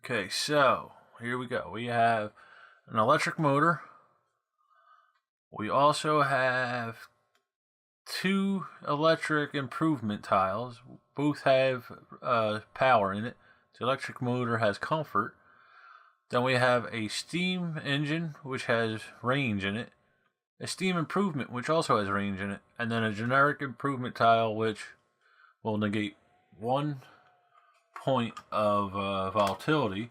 Okay, so here we go. We have an electric motor. We also have two electric improvement tiles. Both have power in it. The electric motor has comfort. Then we have a steam engine, which has range in it. A steam improvement, which also has range in it. And then a generic improvement tile, which will negate 1 point of volatility.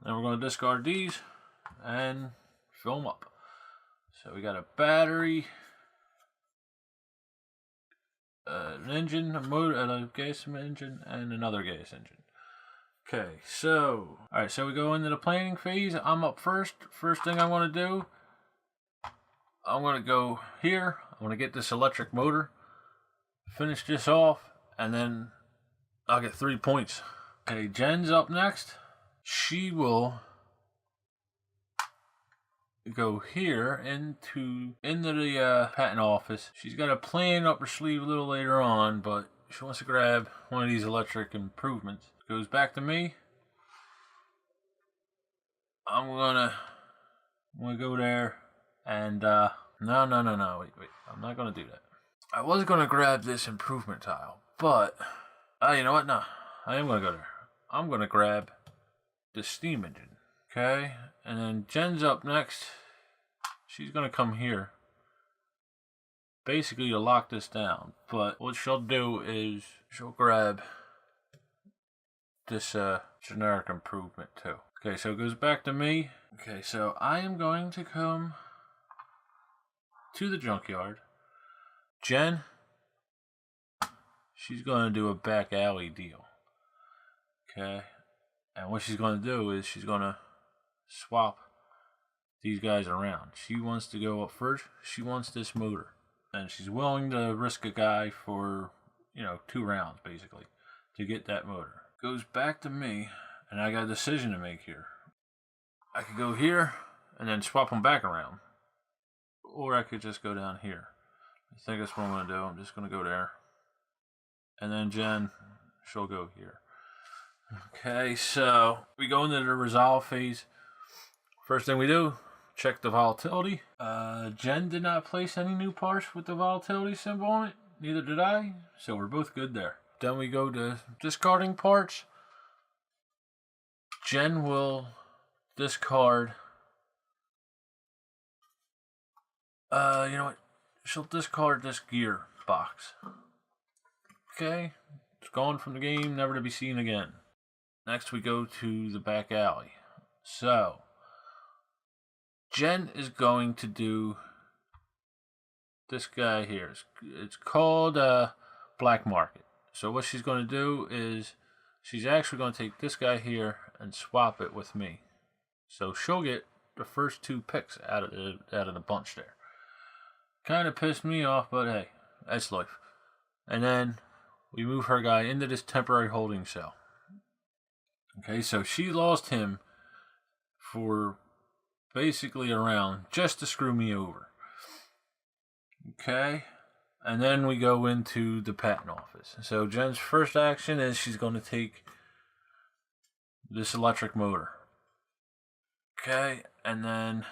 Then we're going to discard these and fill them up. So we got a battery, an engine, a motor, a gas engine, and another gas engine. Okay, so alright, so we go into the planning phase. I'm up first. First thing I want to do, I'm going to go here. I'm going to get this electric motor, finish this off, and then I'll get 3 points. Okay, Jen's up next. She will go here into the patent office. She's got a plan up her sleeve a little later on, but she wants to grab one of these electric improvements. Goes back to me. I'm gonna go there and no, wait, I'm not gonna do that. I was gonna grab this improvement tile, but you know what? No, I am gonna go there. I'm gonna grab the steam engine. Okay, and then Jen's up next. She's gonna come here, basically to lock this down. But what she'll do is she'll grab this generic improvement too. Okay, so it goes back to me. Okay, so I am going to come to the junkyard. Jen, she's gonna do a back alley deal. Okay, and what she's gonna do is she's gonna swap these guys around. She wants to go up first. She wants this motor, and she's willing to risk a guy for 2 rounds basically to get that motor. Goes back to me, and I got a decision to make here. I could go here and then swap them back around, or I could just go down here. I think that's what I'm gonna do. I'm just gonna go there, and then Jen, she'll go here. Okay, so we go into the resolve phase. First thing we do, check the volatility. Jen did not place any new parts with the volatility symbol on it. Neither did I, so we're both good there. Then we go to discarding parts. Jen will discard. You know what? She'll discard this gear box. Okay, it's gone from the game, never to be seen again. Next we go to the back alley. So Jen is going to do this guy here. It's called Black Market. So what she's going to do is she's actually going to take this guy here and swap it with me. So she'll get the first 2 picks out of the bunch there. Kind of pissed me off, but hey, that's life. And then we move her guy into this temporary holding cell. Okay, so she lost him for basically a round just to screw me over. Okay, and then we go into the patent office. So Jen's first action is she's going to take this electric motor. Okay, and then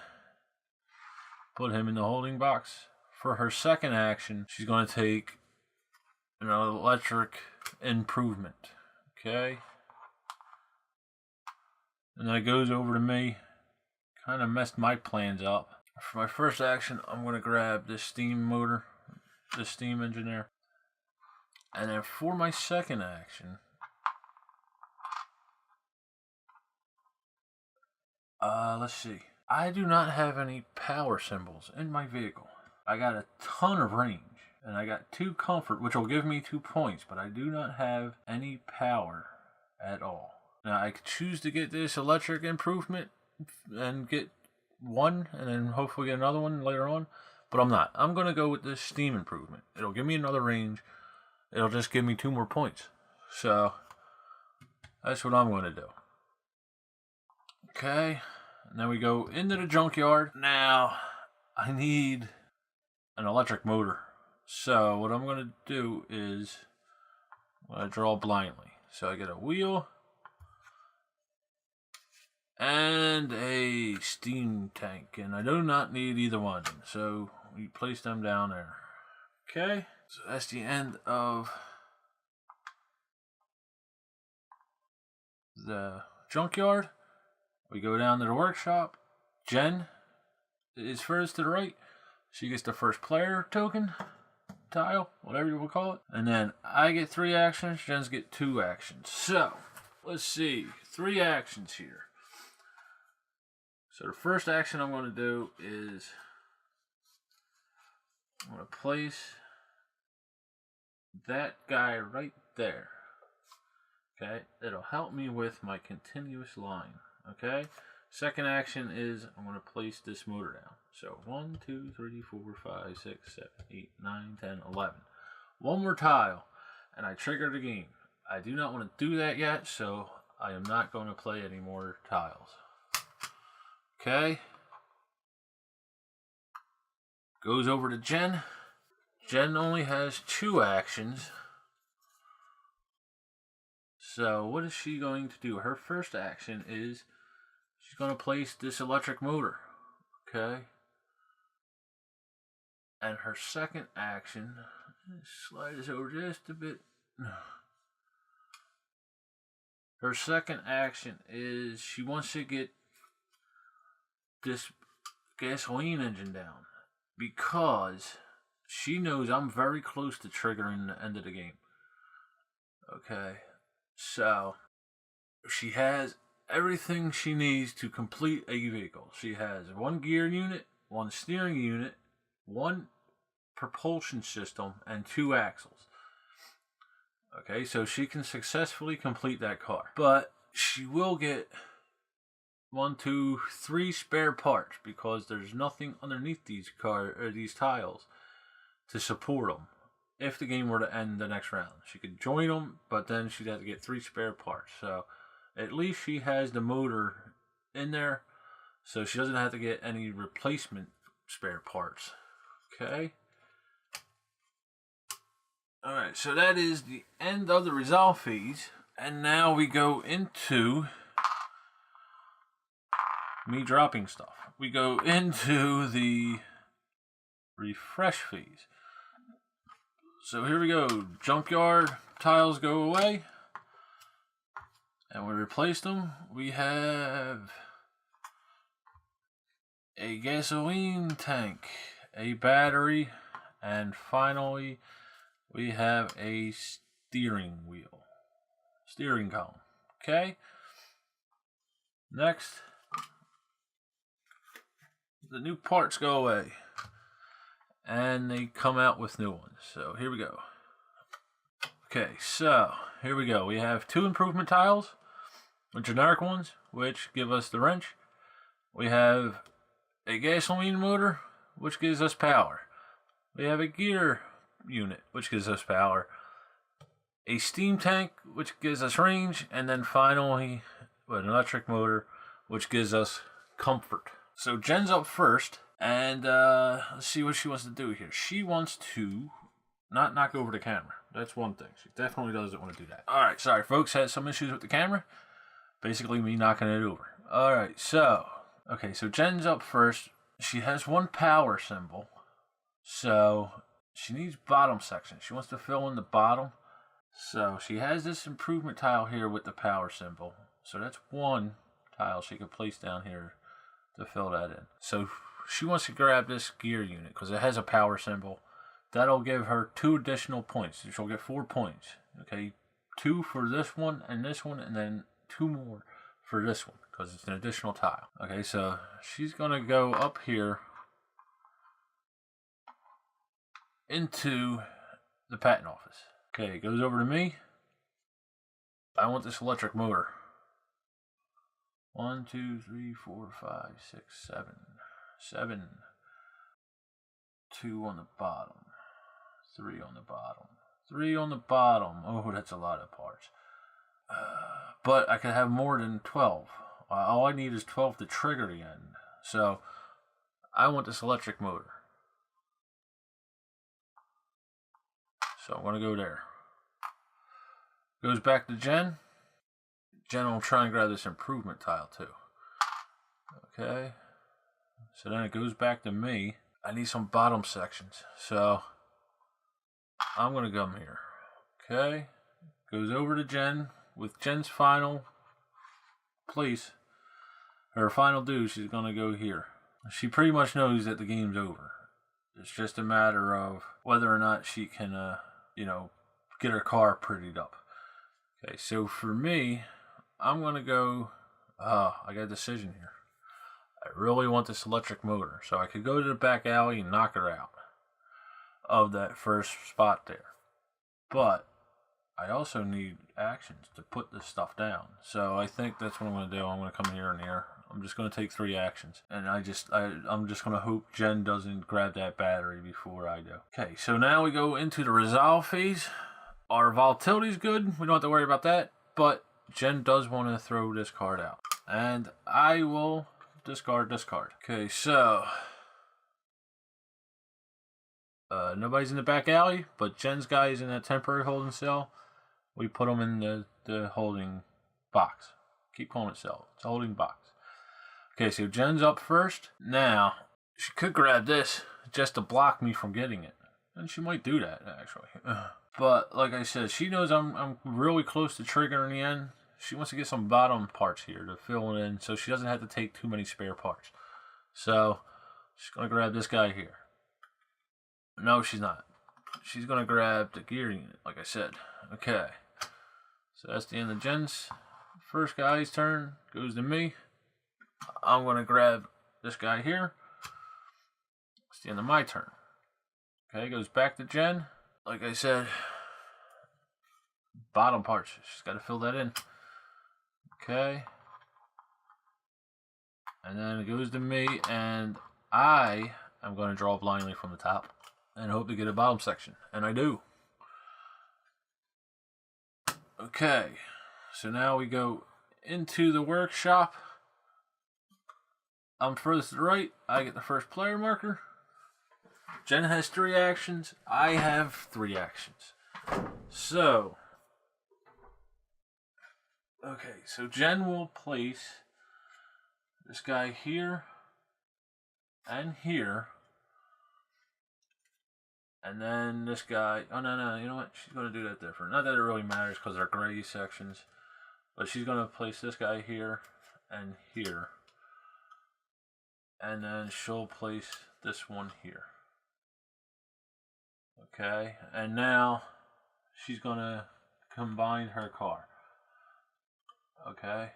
put him in the holding box. For her second action, she's going to take an electric improvement. Okay, and then it goes over to me. Kind of messed my plans up. For my first action, I'm going to grab this steam motor, this steam engine there. And then for my second action, let's see. I do not have any power symbols in my vehicle. I got a ton of range, and I got 2 comfort, which will give me 2 points, but I do not have any power at all. Now, I could choose to get this electric improvement and get 1, and then hopefully get another one later on, but I'm not. I'm going to go with this steam improvement. It'll give me another range. It'll just give me 2 more points. So, that's what I'm going to do. Okay, and then we go into the junkyard. Now, I need an electric motor. So what I'm going to do is I'm going to draw blindly. So I get a wheel, and a steam tank, and I do not need either one, so we place them down there. Okay, so that's the end of the junkyard. We go down to the workshop. Jen is first to the right. She gets the first player token, tile, whatever you will call it. And then I get 3 actions, Jen's get 2 actions. So, let's see, 3 actions here. So the first action I'm going to do is I'm going to place that guy right there. Okay, it'll help me with my continuous line. Okay, second action is I'm going to place this motor down. So 1, 2, 3, 4, 5, 6, 7, 8, 9, 10, 11. One more tile, and I trigger the game. I do not want to do that yet, so I am not going to play any more tiles. Okay. Goes over to Jen. Jen only has 2 actions. So what is she going to do? Her first action is she's going to place this electric motor. Okay. And her second action, slide this over just a bit. Her second action is she wants to get this gasoline engine down because she knows I'm very close to triggering the end of the game. Okay, so she has everything she needs to complete a vehicle. She has 1 gear unit, 1 steering unit, 1 propulsion system, and 2 axles. Okay, so she can successfully complete that car. But she will get 1, 2, 3 spare parts because there's nothing underneath these tiles to support them. If the game were to end the next round, she could join them, but then she'd have to get 3 spare parts. So at least she has the motor in there, so she doesn't have to get any replacement spare parts. Okay. Alright, so that is the end of the resolve phase. And now we go into me dropping stuff. We go into the refresh phase. So here we go. Junkyard tiles go away. And we replace them. We have a gasoline tank, a battery, and finally we have a steering column. Okay. Next, the new parts go away, and they come out with new ones. So here we go. Okay, so here we go. We have 2 improvement tiles, the generic ones, which give us the wrench. We have a gasoline motor, which gives us power. We have a gear unit, which gives us power, a steam tank, which gives us range, and then finally an electric motor, which gives us comfort. So Jen's up first, and let's see what she wants to do here. She wants to not knock over the camera. That's one thing. She definitely doesn't want to do that. Alright, sorry folks, had some issues with the camera. Basically me knocking it over. Alright, so Jen's up first. She has 1 power symbol, so she needs bottom section. She wants to fill in the bottom. So she has this improvement tile here with the power symbol. So that's 1 tile she can place down here to fill that in. So she wants to grab this gear unit because it has a power symbol. That'll give her 2 additional points. She'll get 4 points. Okay, 2 for this one, and then 2 more for this one because it's an additional tile. Okay, so she's gonna go up here into the patent office. Okay, it goes over to me. I want this electric motor. 1, 2, 3, 4, 5, 6, 7. 2 on the bottom. 3 on the bottom. 3 on the bottom. Oh, that's a lot of parts. But I can have more than 12. All I need is 12 to trigger the end. So, I want this electric motor. So I'm going to go there. Goes back to Jen. Jen will try and grab this improvement tile too. Okay. So then it goes back to me. I need some bottom sections. So I'm going to come here. Okay. Goes over to Jen. With Jen's final place, her final do, she's going to go here. She pretty much knows that the game's over. It's just a matter of whether or not she can, get her car prettied up. Okay, so for me, I'm going to go, I got a decision here. I really want this electric motor, so I could go to the back alley and knock her out of that first spot there. But I also need actions to put this stuff down. So I think that's what I'm going to do. I'm going to come here and here. I'm just going to take 3 actions. And I'm just going to hope Jen doesn't grab that battery before I do. Okay, so now we go into the resolve phase. Our volatility is good. We don't have to worry about that. But Jen does want to throw this card out. And I will discard this card. Okay, so nobody's in the back alley, but Jen's guy is in that temporary holding cell. We put them in the holding box. Keep calling it cell. It's a holding box. Okay, so Jen's up first. Now, she could grab this just to block me from getting it. And she might do that, actually. But, like I said, she knows I'm really close to triggering the end. She wants to get some bottom parts here to fill it in so she doesn't have to take too many spare parts. So, she's going to grab this guy here. No, she's not. She's going to grab the gear unit, like I said. Okay. So that's the end of Jen's first guy's turn. Goes to me. I'm going to grab this guy here. It's the end of my turn. Okay, goes back to Jen. Like I said, bottom parts. She's got to fill that in. Okay. And then it goes to me, and I am going to draw blindly from the top and hope to get a bottom section. And I do. Okay. So now we go into the workshop. I'm furthest to the right. I get the first player marker. Jen has 3 actions. I have 3 actions. So, okay, so Jen will place this guy here and here. And then this guy, oh no, you know what? She's going to do that different. Not that it really matters because they're gray sections. But she's going to place this guy here and here. And then she'll place this one here. Okay, and now she's going to combine her car. Okay.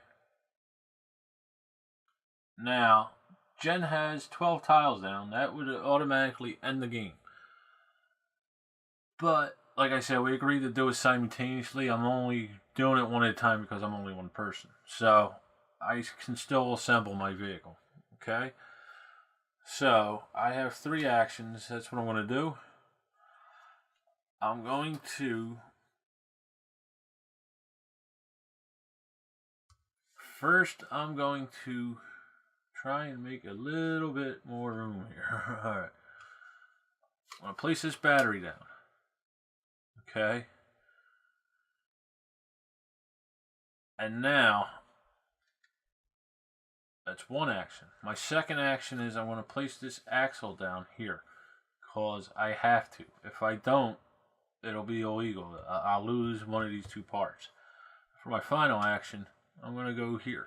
Now, Jen has 12 tiles down. That would automatically end the game. But, like I said, we agreed to do it simultaneously. I'm only doing it one at a time because I'm only one person. So, I can still assemble my vehicle. Okay? So, I have 3 actions. That's what I'm going to do. I'm going to first I'm going to try and make a little bit more room here. Alright. I'm going to place this battery down. Okay. And now that's one action. My second action is I'm going to place this axle down here because I have to. If I don't, it'll be illegal. I'll lose one of these 2 parts. For my final action, I'm going to go here.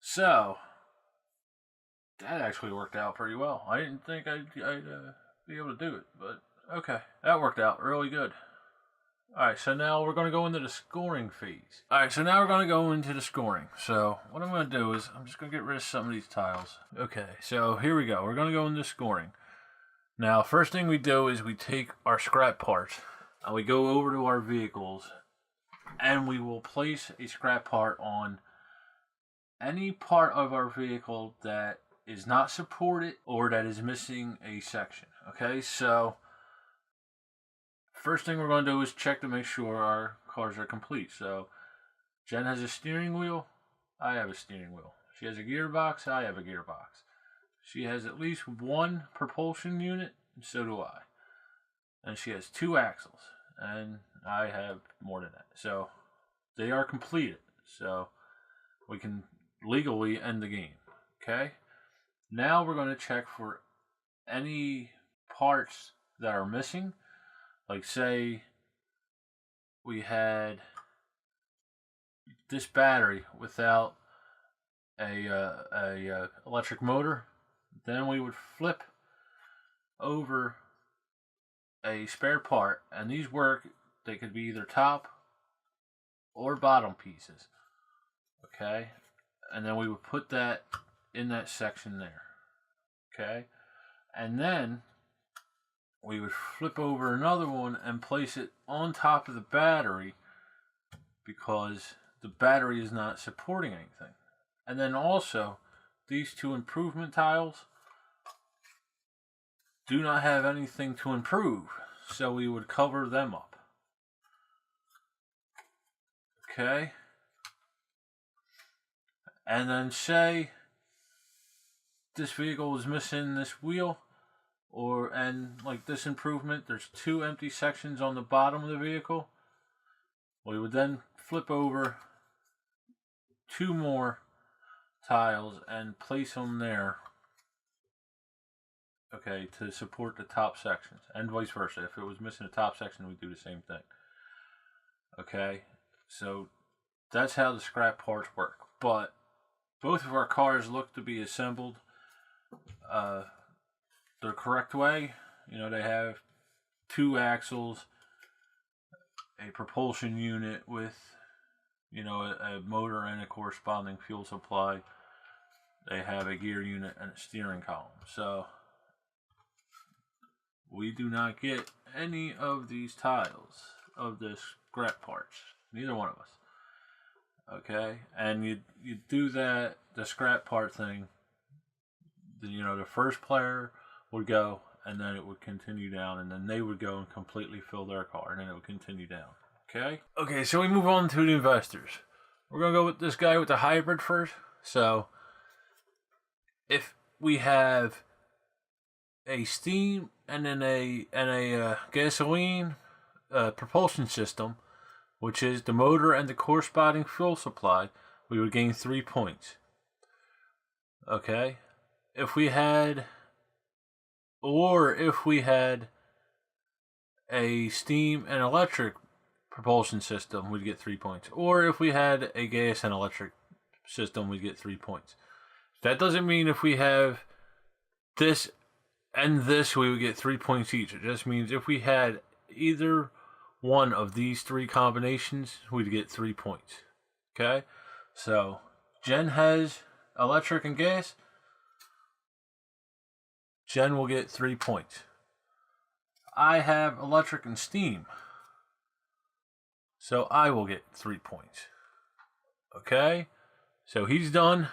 So, that actually worked out pretty well. I didn't think I'd be able to do it, but okay. That worked out really good. Alright, so now we're going to go into the scoring phase. Alright, so now we're going to go into the scoring. So, what I'm going to do is, I'm just going to get rid of some of these tiles. Okay, so here we go. We're going to go into scoring. Now, first thing we do is we take our scrap parts and we go over to our vehicles and we will place a scrap part on any part of our vehicle that is not supported or that is missing a section. Okay, so first thing we're going to do is check to make sure our cars are complete. So Jen has a steering wheel. I have a steering wheel. She has a gearbox. I have a gearbox. She has at least 1 propulsion unit, and so do I. And she has 2 axles, and I have more than that. So, they are completed. So, we can legally end the game. Okay. Now we're going to check for any parts that are missing. Like say we had this battery without a electric motor, then we would flip over a spare part, and these work. They could be either top or bottom pieces. Okay, and then we would put that in that section there. Okay, and then we would flip over another one and place it on top of the battery because the battery is not supporting anything. And then also, these two improvement tiles do not have anything to improve, so we would cover them up. Okay. And then say this vehicle is missing this wheel, and like this improvement, there's two empty sections on the bottom of the vehicle. We would then flip over two more tiles and place them there. Okay, to support the top sections, and vice versa. If it was missing a top section, we'd do the same thing. Okay, so that's how the scrap parts work. But both of our cars look to be assembled the correct way. You know, they have two axles, a propulsion unit with, you know, a motor and a corresponding fuel supply. They have a gear unit and a steering column. So we do not get any of these tiles of the scrap parts. Neither one of us. Okay, and you do that, the scrap part thing. You know, the first player would go, and then it would continue down, and then they would go and completely fill their car, and then it would continue down. Okay, so we move on to the investors. We're gonna go with this guy with the hybrid first. So if we have a steam and then a gasoline propulsion system, which is the motor and the corresponding fuel supply, we would gain 3 points. Okay, if we had a steam and electric propulsion system, we'd get 3 points. Or if we had a gas and electric system, we'd get 3 points. That doesn't mean if we have this and this, we would get 3 points each. It just means if we had either one of these three combinations, we'd get 3 points. Okay? So, Jen has electric and gas. Jen will get 3 points. I have electric and steam. So I will get 3 points. Okay? So he's done.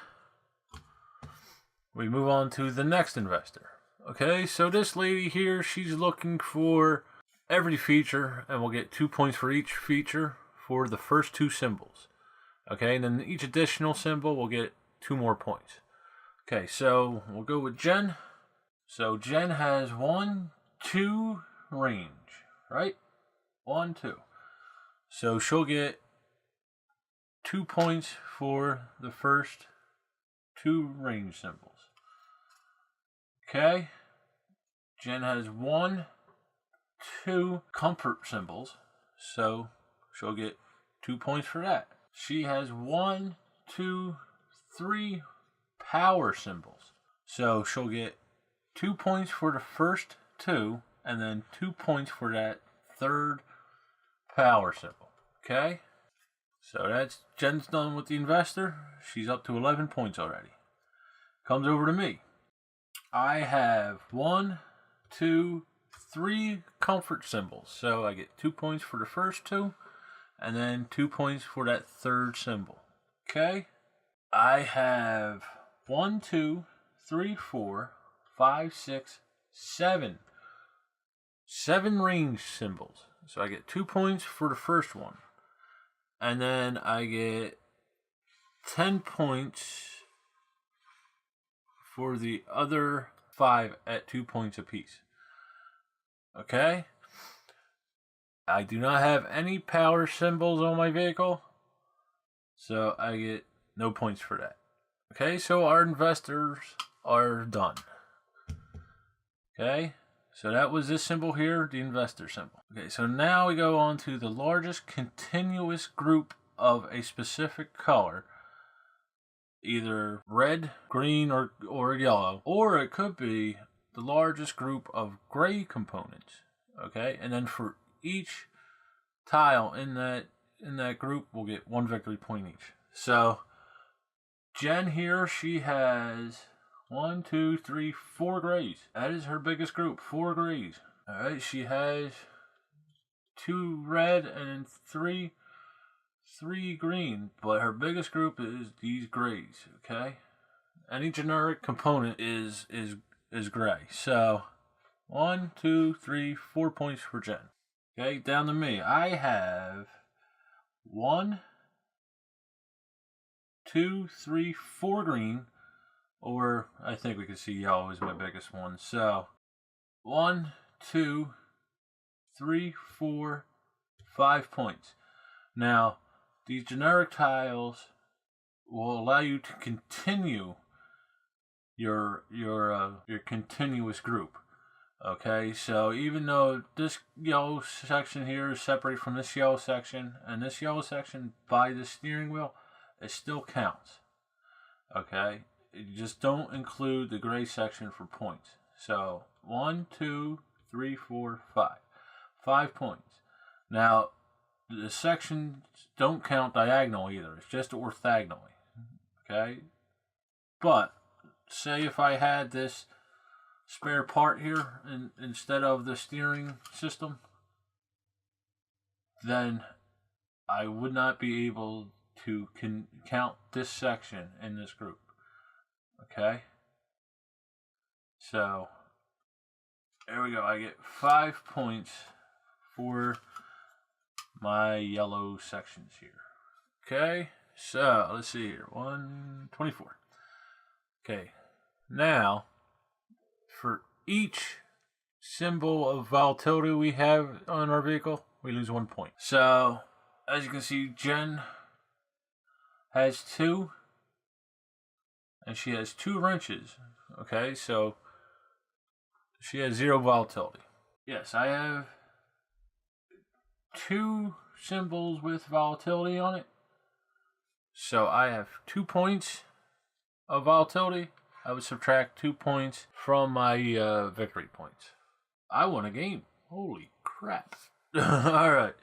We move on to the next investor. Okay, so this lady here, she's looking for every feature, and we'll get 2 points for each feature for the first two symbols. Okay, and then each additional symbol will get 2 more points. Okay, so we'll go with Jen. So Jen has 1, 2 range, right? 1, 2. So she'll get 2 points for the first 2 range symbols. Okay. Jen has 1, 2 comfort symbols, so she'll get 2 points for that. She has 1, 2, 3 power symbols, so she'll get 2 points for the first 2, and then 2 points for that third power symbol. Okay? So that's Jen's done with the investor. She's up to 11 points already. Comes over to me. I have 1, 2, 3 comfort symbols. So I get 2 points for the first 2, and then 2 points for that third symbol. Okay? I have 1, 2, 3, 4, 5, 6, 7. 7 range symbols. So I get 2 points for the first one. And then I get 10 points for the other 5 at 2 points apiece. Okay? I do not have any power symbols on my vehicle, so I get no points for that. Okay, so our investors are done. Okay, so that was this symbol here, the investor symbol. Okay, so now we go on to the largest continuous group of a specific color, either red, green, or yellow, or it could be the largest group of gray components. Okay, and then for each tile in that group, we'll get 1 victory point each. So Jen here, she has 1, 2, 3, 4 grays. That is her biggest group, 4 grays. All right, she has 2 red and 3 green, but her biggest group is these grays. Okay, any generic component is gray. So 1, 2, 3, 4 points for Jen. Okay, down to me. I have 1, 2, 3, 4 green, or I think we can see yellow is my biggest one. So 1, 2, 3, 4, 5 points. Now, these generic tiles will allow you to continue your continuous group. Okay, so even though this yellow section here is separated from this yellow section, and this yellow section by the steering wheel, it still counts. Okay, you just don't include the gray section for points. So 1, 2, 3, 4, 5. 5 points. Now, the sections don't count diagonal either. It's just orthogonally. Okay, but say if I had this spare part here instead of the steering system, then I would not be able to count this section in this group. Okay, so there we go. I get 5 points for my yellow sections here. Okay, so let's see here. 124. Okay, now for each symbol of volatility we have on our vehicle, we lose 1 point. So, as you can see, Jen has 2, and she has 2 wrenches. Okay, so she has 0 volatility. Yes, I have 2 symbols with volatility on it. So I have 2 points of volatility. I would subtract 2 points from my victory points. I won a game. Holy crap. Alright.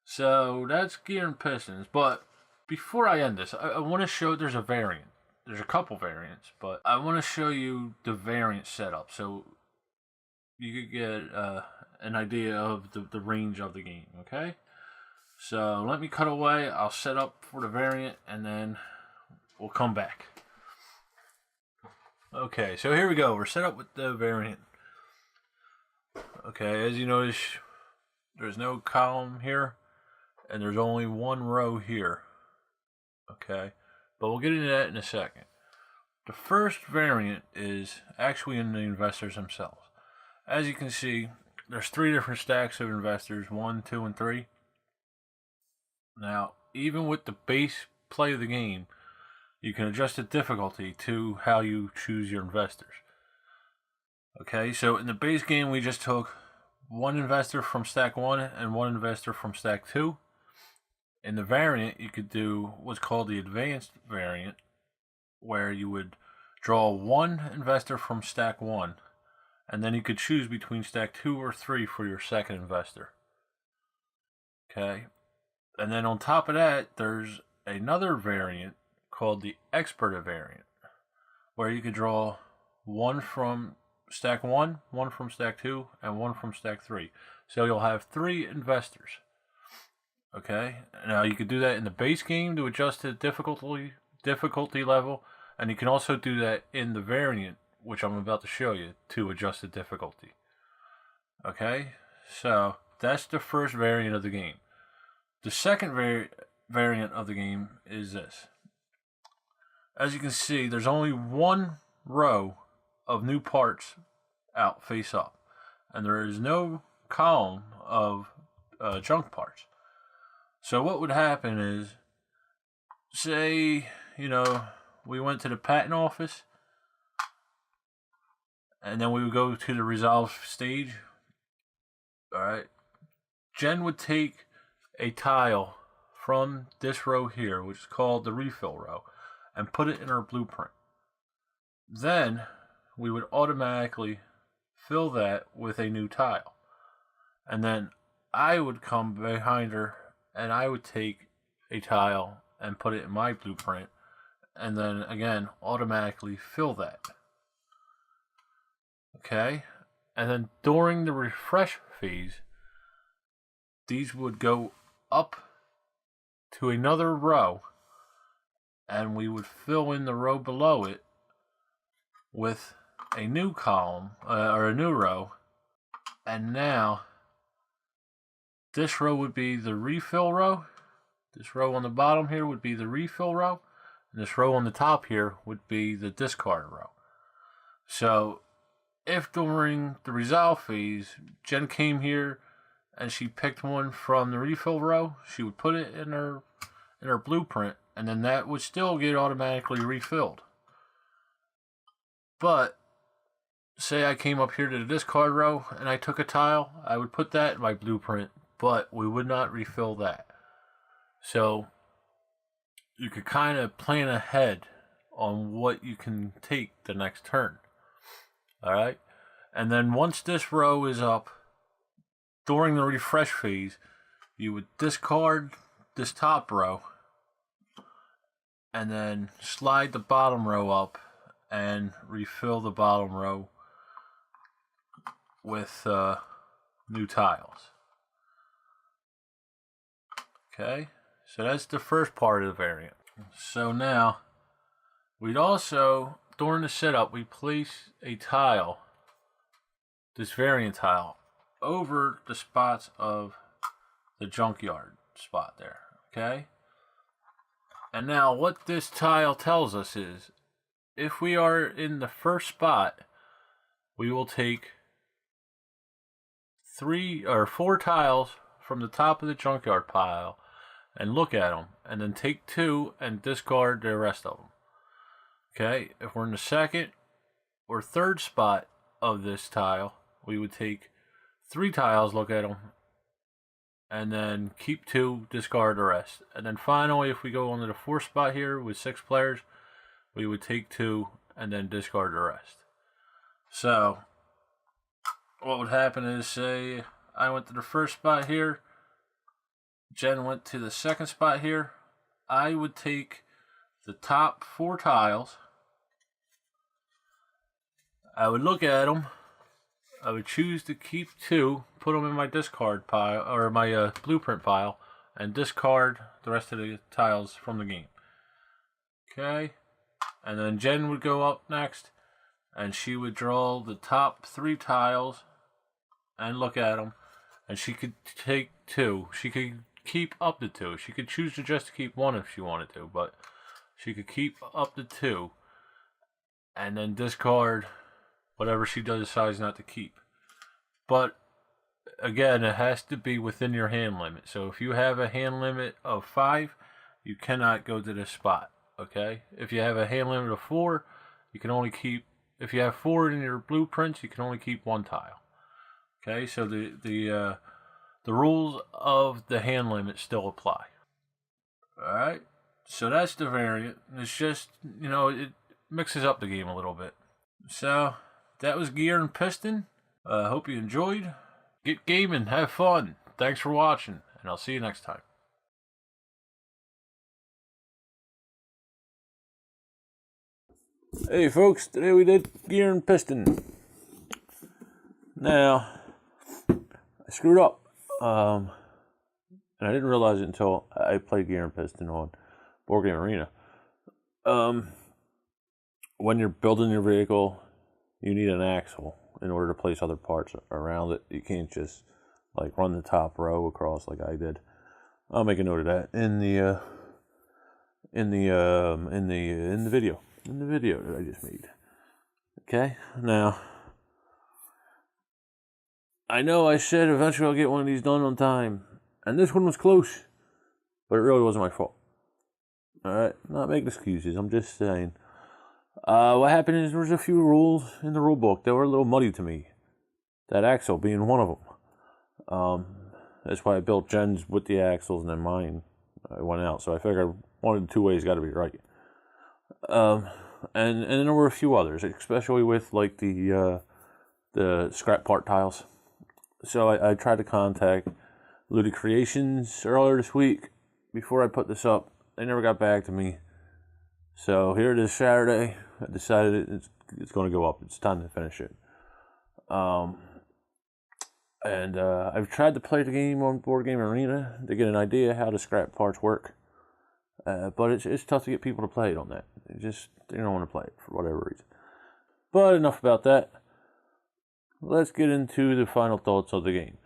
So that's Gear and Pistons. But before I end this, I want to show there's a variant. There's a couple variants, but I want to show you the variant setup so you could get an idea of the range of the game, okay? So let me cut away. I'll set up for the variant and then we'll come back. Okay, so here we go. We're set up with the variant. Okay, as you notice, there's no column here, and there's only 1 row here. Okay, but we'll get into that in a second. The first variant is actually in the investors themselves. As you can see, there's 3 different stacks of investors, 1, 2, and 3. Now, even with the base play of the game, you can adjust the difficulty to how you choose your investors. Okay, so in the base game, we just took 1 investor from stack 1 and 1 investor from stack 2. In the variant, you could do what's called the advanced variant, where you would draw 1 investor from stack 1, and then you could choose between stack 2 or 3 for your second investor. Okay, and then on top of that, there's another variant called the expert variant, where you could draw 1 from stack 1, 1 from stack 2, and 1 from stack 3. So you'll have 3 investors. Okay, now you could do that in the base game to adjust the difficulty level, and you can also do that in the variant, which I'm about to show you, to adjust the difficulty. Okay, so that's the first variant of the game. The second variant of the game is this. As you can see, there's only 1 row of new parts out face up, and there is no column of junk parts. So what would happen is, say, we went to the patent office, and then we would go to the resolve stage. Alright. Jen would take a tile from this row here, which is called the refill row, and put it in our blueprint. Then we would automatically fill that with a new tile. And then I would come behind her and I would take a tile and put it in my blueprint, and then again automatically fill that. Okay? And then during the refresh phase, these would go up to another row, and we would fill in the row below it with a new column, or a new row. And now this row would be the refill row. This row on the bottom here would be the refill row. And this row on the top here would be the discard row. So if during the resolve phase, Jen came here and she picked one from the refill row, she would put it in her blueprint, and then that would still get automatically refilled. But say I came up here to the discard row and I took a tile, I would put that in my blueprint, but we would not refill that. So you could kind of plan ahead on what you can take the next turn. Alright? And then once this row is up, during the refresh phase, you would discard this top row and then slide the bottom row up and refill the bottom row with new tiles. Okay, so that's the first part of the variant. So now, we'd also, during the setup, we place a tile, this variant tile, over the spots of the junkyard spot there. Okay? And now what this tile tells us is, if we are in the first spot, we will take 3 or 4 tiles from the top of the junkyard pile and look at them, and then take 2 and discard the rest of them. Okay, if we're in the second or third spot of this tile, we would take 3 tiles, look at them, and then keep 2, discard the rest. And then finally, if we go into the 4th spot here with 6 players, we would take 2 and then discard the rest. So what would happen is, say I went to the first spot here, Jen went to the second spot here, I would take the top 4 tiles, I would look at them, I would choose to keep 2, put them in my discard pile, or my blueprint pile, and discard the rest of the tiles from the game. Okay, and then Jen would go up next, and she would draw the top 3 tiles and look at them, and she could take 2. She could keep up to 2. She could choose to just keep 1 if she wanted to, but she could keep up to 2 and then discard whatever she decides not to keep. But again, it has to be within your hand limit. So if you have a hand limit of 5, you cannot go to this spot. Okay? If you have a hand limit of 4, you can only keep, if you have 4 in your blueprints, you can only keep 1 tile. Okay, so the rules of the hand limit still apply. Alright, so that's the variant. It's just, you know, it mixes up the game a little bit. So that was Gear and Piston. Hope you enjoyed. Get gaming, have fun. Thanks for watching, and I'll see you next time. Hey folks, today we did Gear and Piston. Now, I screwed up, and I didn't realize it until I played Gear and Piston on Board Game Arena. When you're building your vehicle, you need an axle in order to place other parts around it. You can't just like run the top row across like I did. I'll make a note of that in the video that I just made. Okay, now I know I said eventually I'll get one of these done on time, and this one was close, but it really wasn't my fault. Alright, not making excuses, I'm just saying. What happened is there was a few rules in the rule book that were a little muddy to me. That axle being one of them. That's why I built Jen's with the axles and then mine went out. So I figured one of the two ways got to be right. And then there were a few others, especially with like the scrap part tiles. So I tried to contact Looted Creations earlier this week before I put this up. They never got back to me. So here it is Saturday. I decided it's going to go up. It's time to finish it. And I've tried to play the game on Board Game Arena to get an idea how the scrap parts work. But it's tough to get people to play it on that. They don't want to play it for whatever reason. But enough about that. Let's get into the final thoughts of the game.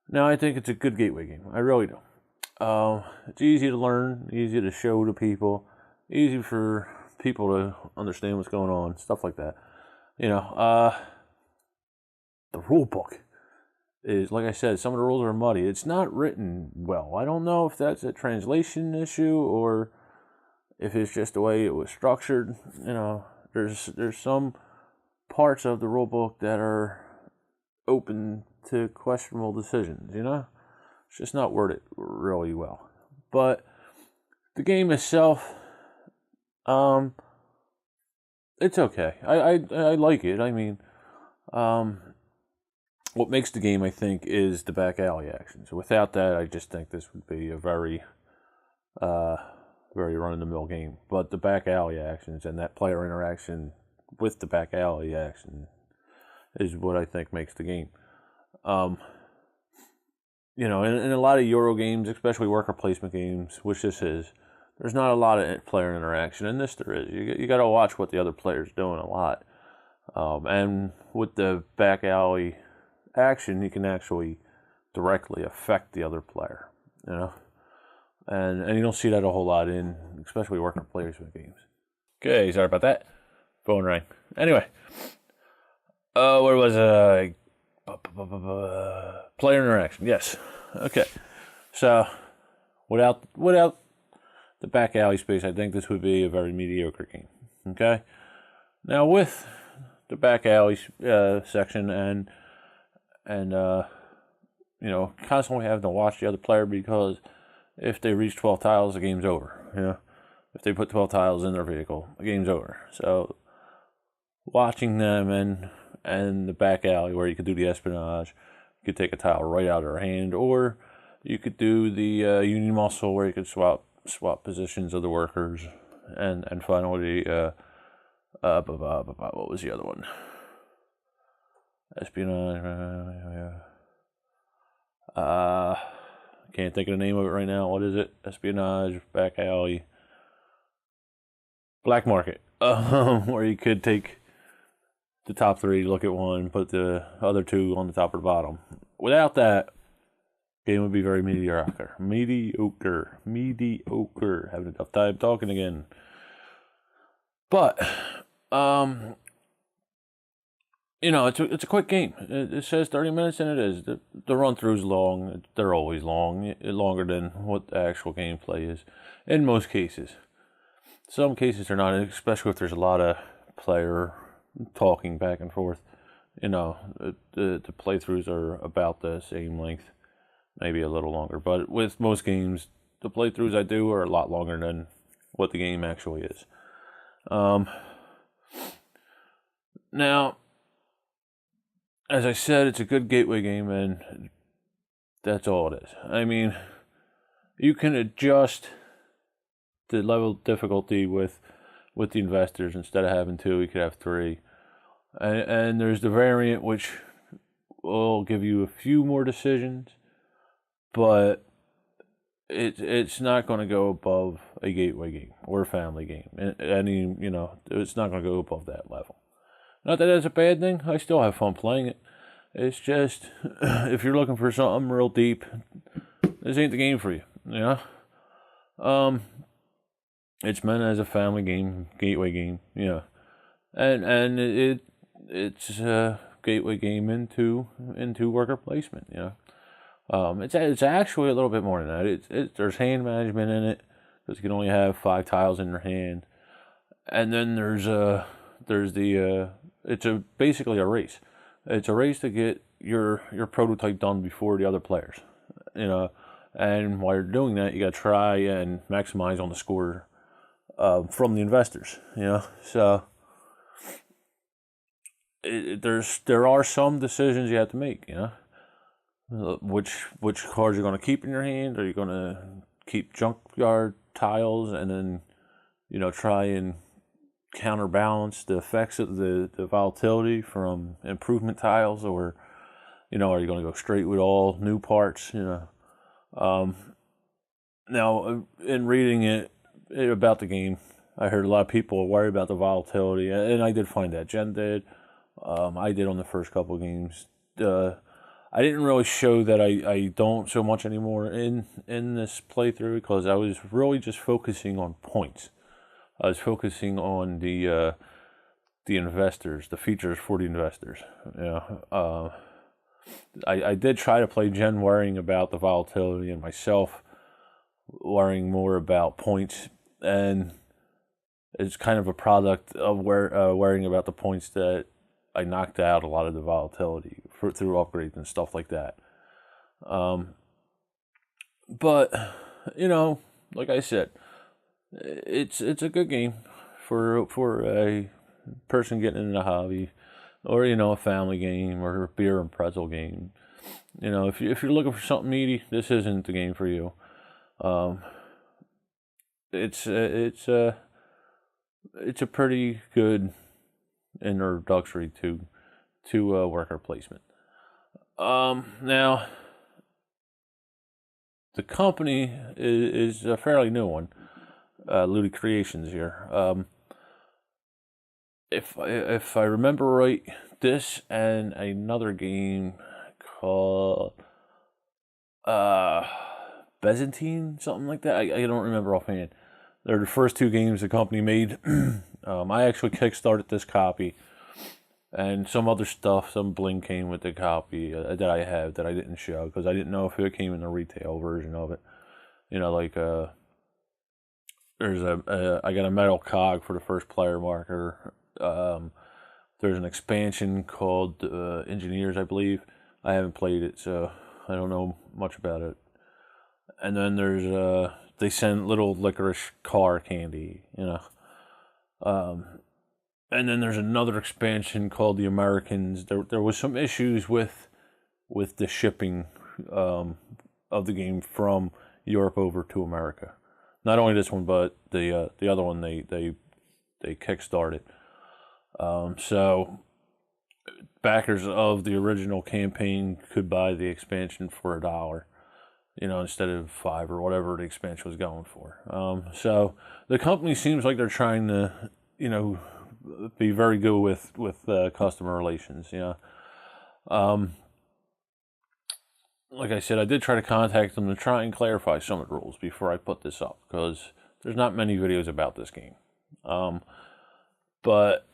Now, I think it's a good gateway game. I really do. It's easy to learn, easy to show to people, easy for people to understand what's going on, stuff like that. The rule book is, like I said, some of the rules are muddy. It's not written well. I don't know if that's a translation issue or if it's just the way it was structured. There's some parts of the rule book that are open to questionable decisions, It's just not worded really well. But the game itself, it's okay. I like it. I mean, what makes the game, I think, is the back alley action. So without that, I just think this would be a very run-of-the-mill game. But the back alley actions and that player interaction with the back alley action is what I think makes the game. In a lot of Euro games, especially worker placement games, which this is, there's not a lot of player interaction. In this, there is. You got to watch what the other player's doing a lot. And with the back alley action, you can actually directly affect the other player, And you don't see that a whole lot in, especially worker placement games. Okay, sorry about that. Phone rang. Anyway, where was I? Player interaction, yes. Okay, so without the back alley space, I think this would be a very mediocre game. Okay, now with the back alley section and constantly having to watch the other player because if they reach 12 tiles, the game's over. If they put 12 tiles in their vehicle, the game's over. So watching them and the back alley where you could do the espionage, you could take a tile right out of their hand, or you could do the Union Muscle where you could swap positions of the workers, and finally what was the other one? Espionage. Can't think of the name of it right now. What is it? Espionage, back alley, black market, where you could take the top three, look at one, put the other two on the top or the bottom. Without that, game would be very mediocre. Mediocre. Having a tough time talking again. But, it's a quick game. It says 30 minutes, and it is. The run-through's long. They're always long. Longer than what the actual gameplay is, in most cases. Some cases are not, especially if there's a lot of player talking back and forth. The playthroughs are about the same length, maybe a little longer. But with most games, the playthroughs I do are a lot longer than what the game actually is. Now, as I said, it's a good gateway game, and that's all it is. I mean, you can adjust the level of difficulty with the investors. Instead of having 2, you could have 3. And there's the variant, which will give you a few more decisions, but it's not going to go above a gateway game or a family game. It's not going to go above that level. Not that that's a bad thing. I still have fun playing it. It's just, if you're looking for something real deep, this ain't the game for you, It's meant as a family game, gateway game, and it's a gateway game into worker placement, It's actually a little bit more than that. There's hand management in it, because you can only have 5 tiles in your hand. And then there's it's basically a race. It's a race to get your prototype done before the other players, you know. And while you're doing that, you got to try and maximize on the score from the investors, you know. So there are some decisions you have to make, you know. Which cards you're going to keep in your hand? Are you going to keep junkyard tiles and then, you know, try and counterbalance the effects of the volatility from improvement tiles, or, you know, are you going to go straight with all new parts, you know? Now, in reading it about the game, I heard a lot of people worry about the volatility, and I did find that. Jen did. I did on the first couple of games. I didn't really show that I don't so much anymore in this playthrough, because I was really just focusing on points. I was focusing on the investors, the features for the investors. You know, I did try to play Jen worrying about the volatility, and myself worrying more about points, and it's kind of a product of worrying about the points that I knocked out a lot of the volatility through upgrades and stuff like that. But, you know, like I said, it's a good game for a person getting into the hobby, or, you know, a family game, or a beer and pretzel game. You know, if you're looking for something meaty, this isn't the game for you. It's a pretty good introductory to worker placement. Now, the company is a fairly new one, Ludi Creations here. If I remember right, this and another game called Byzantine, something like that. I don't remember offhand. They're the first 2 games the company made. I actually kickstarted this copy, and some other stuff, some bling came with the copy that I have that I didn't show, because I didn't know if it came in the retail version of it. You know, like there's I got a metal cog for the first player marker. There's an expansion called Engineers, I believe. I haven't played it, so I don't know much about it. And then there's they send little licorice car candy, you know. And then there's another expansion called the Americans. There was some issues with the shipping of the game from Europe over to America. Not only this one, but the other one they kickstarted. So backers of the original campaign could buy the expansion for $1, you know, instead of $5 or whatever the expansion was going for. So the company seems like they're trying to, you know, be very good with customer relations. You know, like I said, I did try to contact them to try and clarify some of the rules before I put this up, because there's not many videos about this game. But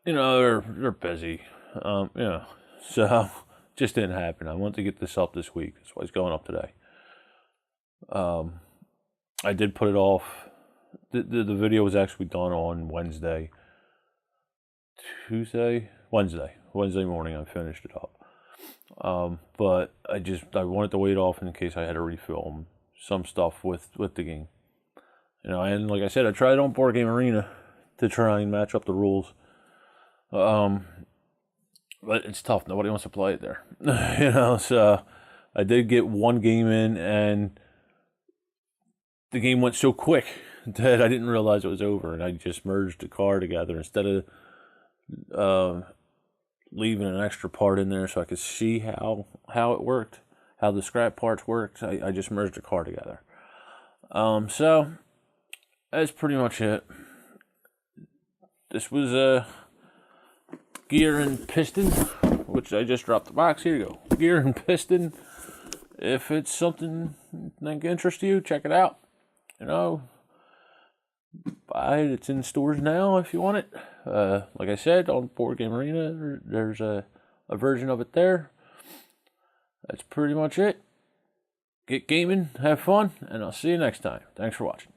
you know, they're busy. You know, so just didn't happen. I want to get this up this week. That's why it's going up today. I did put it off. The video was actually done on Wednesday. Wednesday morning I finished it up. But I wanted to wait off in case I had to refilm some stuff with the game. You know, and like I said, I tried on Board Game Arena to try and match up the rules. But it's tough. Nobody wants to play it there. You know, so I did get one game in, and the game went so quick that I didn't realize it was over, and I just merged the car together instead of leaving an extra part in there so I could see how it worked, how the scrap parts worked. I just merged the car together. So that's pretty much it. This was Gear and Piston, which I just dropped the box. Here you go. Gear and Piston. If it's something that interests you, check it out. You know, buy it. It's in stores now if you want it. Like I said, on Board Game Arena, there's a version of it there. That's pretty much it. Get gaming, have fun, and I'll see you next time. Thanks for watching.